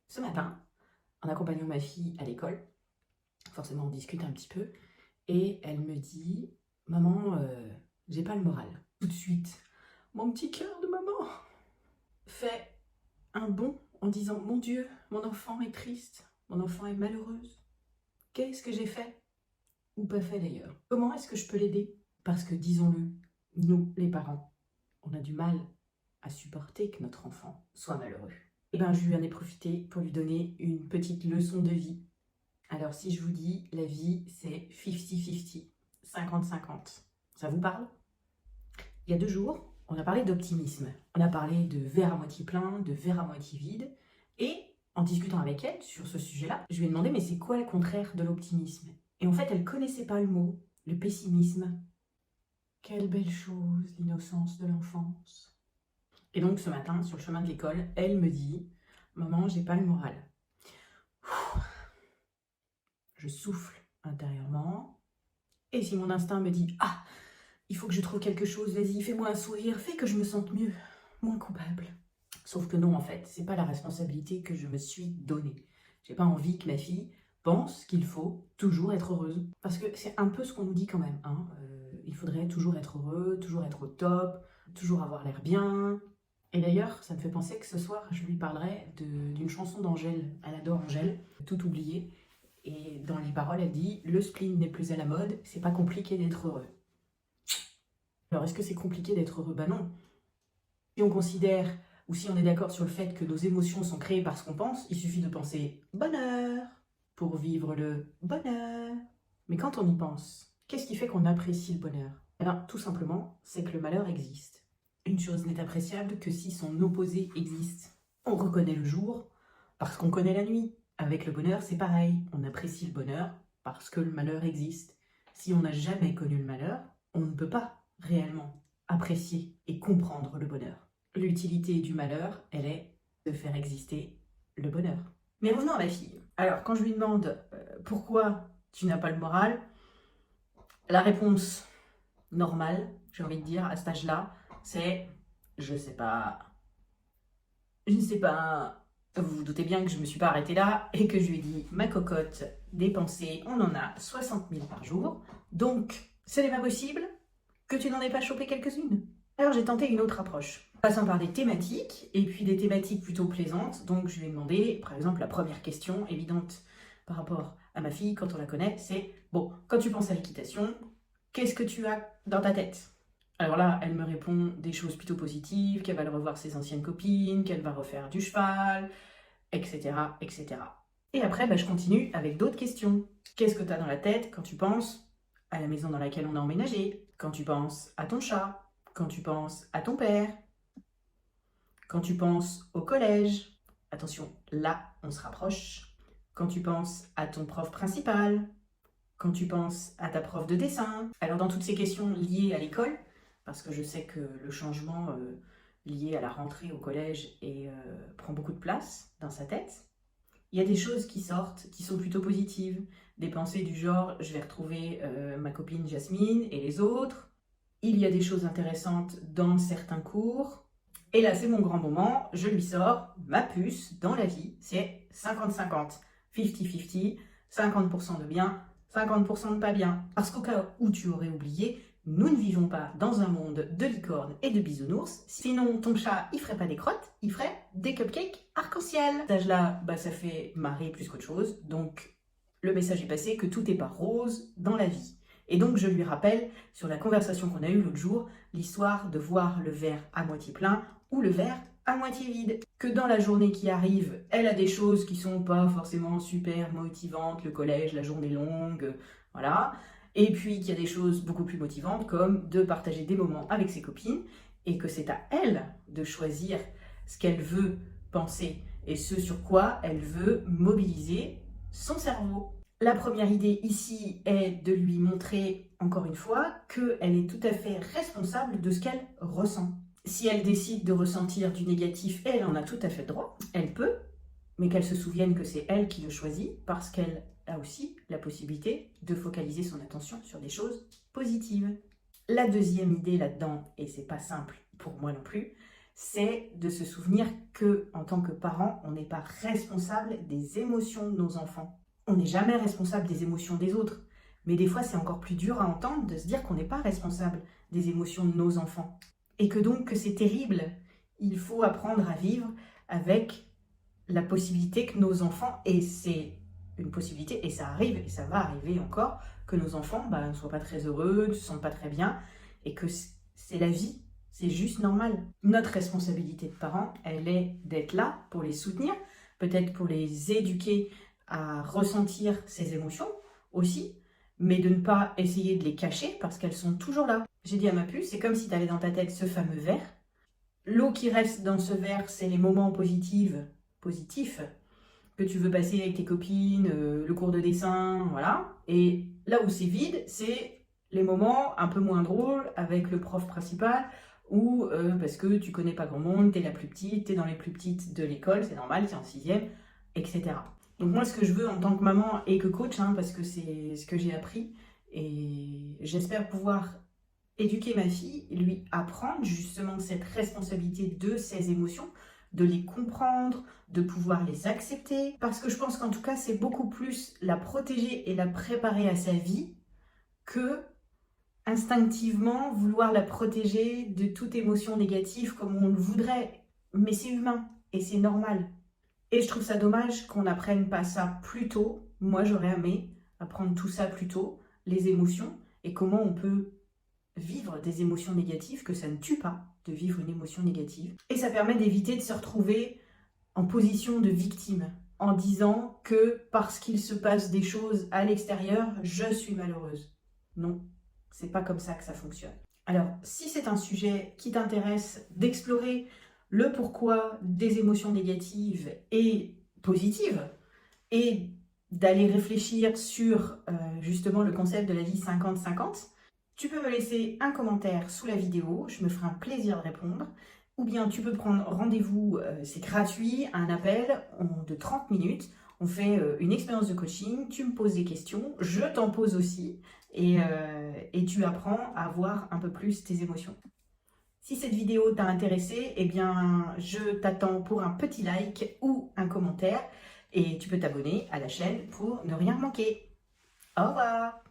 Ce matin, en accompagnant ma fille à l'école, forcément on discute un petit peu, et elle me dit « Maman, j'ai pas le moral. » Tout de suite, mon petit cœur de maman fait un bond en disant « Mon Dieu, mon enfant est triste, mon enfant est malheureuse. Qu'est-ce que j'ai fait ?» Ou pas fait d'ailleurs. Comment est-ce que je peux l'aider? Parce que disons-le, nous, les parents, on a du mal à supporter que notre enfant soit malheureux. Et bien je lui en ai profité pour lui donner une petite leçon de vie. Alors si je vous dis, la vie c'est 50-50, 50-50, ça vous parle? Il y a 2 jours, on a parlé d'optimisme. On a parlé de verre à moitié plein, de verre à moitié vide. Et en discutant avec elle sur ce sujet-là, je lui ai demandé mais c'est quoi le contraire de l'optimisme? Et en fait, elle connaissait pas le mot, le pessimisme. Quelle belle chose, l'innocence de l'enfance. Et donc ce matin, sur le chemin de l'école, elle me dit « Maman, j'ai pas le moral. » Je souffle intérieurement. Et si mon instinct me dit « Ah, il faut que je trouve quelque chose, vas-y, fais-moi un sourire, fais que je me sente mieux, moins coupable. » Sauf que non, en fait, c'est pas la responsabilité que je me suis donnée. J'ai pas envie que ma fille pense qu'il faut toujours être heureuse. Parce que c'est un peu ce qu'on nous dit quand même, hein. Il faudrait toujours être heureux, toujours être au top, toujours avoir l'air bien. Et d'ailleurs, ça me fait penser que ce soir, je lui parlerai d'une chanson d'Angèle. Elle adore Angèle, Tout oublié. Et dans les paroles, elle dit « Le spleen n'est plus à la mode, c'est pas compliqué d'être heureux. » Alors, est-ce que c'est compliqué d'être heureux? Ben non. Si on considère, ou si on est d'accord sur le fait que nos émotions sont créées par ce qu'on pense, il suffit de penser « bonheur » pour vivre le bonheur. Mais quand on y pense, qu'est-ce qui fait qu'on apprécie le bonheur? Eh bien, tout simplement, c'est que le malheur existe. Une chose n'est appréciable que si son opposé existe. On reconnaît le jour parce qu'on connaît la nuit. Avec le bonheur, c'est pareil. On apprécie le bonheur parce que le malheur existe. Si on n'a jamais connu le malheur, on ne peut pas réellement apprécier et comprendre le bonheur. L'utilité du malheur, elle est de faire exister le bonheur. Mais revenons à ma fille. Alors, quand je lui demande pourquoi tu n'as pas le moral, la réponse normale, j'ai envie de dire, à cet âge-là, c'est « je sais pas ». Je ne sais pas. Vous vous doutez bien que je ne me suis pas arrêtée là et que je lui ai dit « Ma cocotte, dépenser, on en a 60 000 par jour, donc ce n'est pas possible que tu n'en aies pas chopé quelques-unes. » Alors j'ai tenté une autre approche, passant par des thématiques, et puis des thématiques plutôt plaisantes. Donc je lui ai demandé, par exemple, la première question évidente par rapport à ma fille, quand on la connaît, c'est « Bon, quand tu penses à l'équitation, qu'est-ce que tu as dans ta tête ?» Alors là, elle me répond des choses plutôt positives, qu'elle va revoir ses anciennes copines, qu'elle va refaire du cheval, etc. etc. Et après, je continue avec d'autres questions. Qu'est-ce que tu as dans la tête quand tu penses à la maison dans laquelle on a emménagé? Quand tu penses à ton chat? Quand tu penses à ton père? Quand tu penses au collège? Attention, là, on se rapproche. Quand tu penses à ton prof principal? Quand tu penses à ta prof de dessin? Alors dans toutes ces questions liées à l'école, parce que je sais que le changement lié à la rentrée au collège prend beaucoup de place dans sa tête, il y a des choses qui sortent, qui sont plutôt positives. Des pensées du genre « je vais retrouver ma copine Jasmine et les autres ». Il y a des choses intéressantes dans certains cours. Et là, c'est mon grand moment, je lui sors ma puce dans la vie, c'est 50-50, 50-50, 50% de bien, 50% de pas bien. Parce qu'au cas où tu aurais oublié, nous ne vivons pas dans un monde de licornes et de bisounours. Sinon, ton chat, il ferait pas des crottes, il ferait des cupcakes arc-en-ciel. À cet âge-là, ça fait marrer plus qu'autre chose. Donc, le message est passé que tout n'est pas rose dans la vie. Et donc, je lui rappelle, sur la conversation qu'on a eue l'autre jour, l'histoire de voir le verre à moitié plein ou le verre à moitié vide. Que dans la journée qui arrive, elle a des choses qui sont pas forcément super motivantes, le collège, la journée longue, voilà. Et puis qu'il y a des choses beaucoup plus motivantes comme de partager des moments avec ses copines et que c'est à elle de choisir ce qu'elle veut penser et ce sur quoi elle veut mobiliser son cerveau. La première idée ici est de lui montrer, encore une fois, qu'elle est tout à fait responsable de ce qu'elle ressent. Si elle décide de ressentir du négatif, elle en a tout à fait le droit, elle peut, mais qu'elle se souvienne que c'est elle qui le choisit parce qu'elle a aussi la possibilité de focaliser son attention sur des choses positives. La deuxième idée là-dedans, et c'est pas simple pour moi non plus, c'est de se souvenir que, en tant que parent, on n'est pas responsable des émotions de nos enfants. On n'est jamais responsable des émotions des autres. Mais des fois, c'est encore plus dur à entendre de se dire qu'on n'est pas responsable des émotions de nos enfants. Et que donc, que c'est terrible. Il faut apprendre à vivre avec la possibilité que nos enfants, et c'est une possibilité, et ça arrive, et ça va arriver encore, que nos enfants ne soient pas très heureux, ne se sentent pas très bien, et que c'est la vie, c'est juste normal. Notre responsabilité de parents, elle est d'être là pour les soutenir, peut-être pour les éduquer à ressentir ces émotions aussi, mais de ne pas essayer de les cacher parce qu'elles sont toujours là. J'ai dit à ma puce, c'est comme si tu avais dans ta tête ce fameux verre. L'eau qui reste dans ce verre, c'est les moments positifs que tu veux passer avec tes copines, le cours de dessin, voilà. Et là où c'est vide, c'est les moments un peu moins drôles avec le prof principal ou parce que tu connais pas grand monde, t'es la plus petite, t'es dans les plus petites de l'école, c'est normal, t'es en 6e, etc. Donc moi, ce que je veux en tant que maman et que coach, parce que c'est ce que j'ai appris, et j'espère pouvoir éduquer ma fille, lui apprendre justement cette responsabilité de ses émotions, de les comprendre, de pouvoir les accepter, parce que je pense qu'en tout cas, c'est beaucoup plus la protéger et la préparer à sa vie que instinctivement vouloir la protéger de toute émotion négative comme on le voudrait. Mais c'est humain et c'est normal. Et je trouve ça dommage qu'on n'apprenne pas ça plus tôt. Moi, j'aurais aimé apprendre tout ça plus tôt, les émotions, et comment on peut vivre des émotions négatives, que ça ne tue pas de vivre une émotion négative. Et ça permet d'éviter de se retrouver en position de victime, en disant que parce qu'il se passe des choses à l'extérieur, je suis malheureuse. Non, c'est pas comme ça que ça fonctionne. Alors, si c'est un sujet qui t'intéresse d'explorer le pourquoi des émotions négatives et positives, et d'aller réfléchir sur justement le concept de la vie 50-50, tu peux me laisser un commentaire sous la vidéo, je me ferai un plaisir de répondre. Ou bien tu peux prendre rendez-vous, c'est gratuit, un appel de 30 minutes. On fait une expérience de coaching, tu me poses des questions, je t'en pose aussi, et tu apprends à voir un peu plus tes émotions. Si cette vidéo t'a intéressé, eh bien, je t'attends pour un petit like ou un commentaire, et tu peux t'abonner à la chaîne pour ne rien manquer. Au revoir!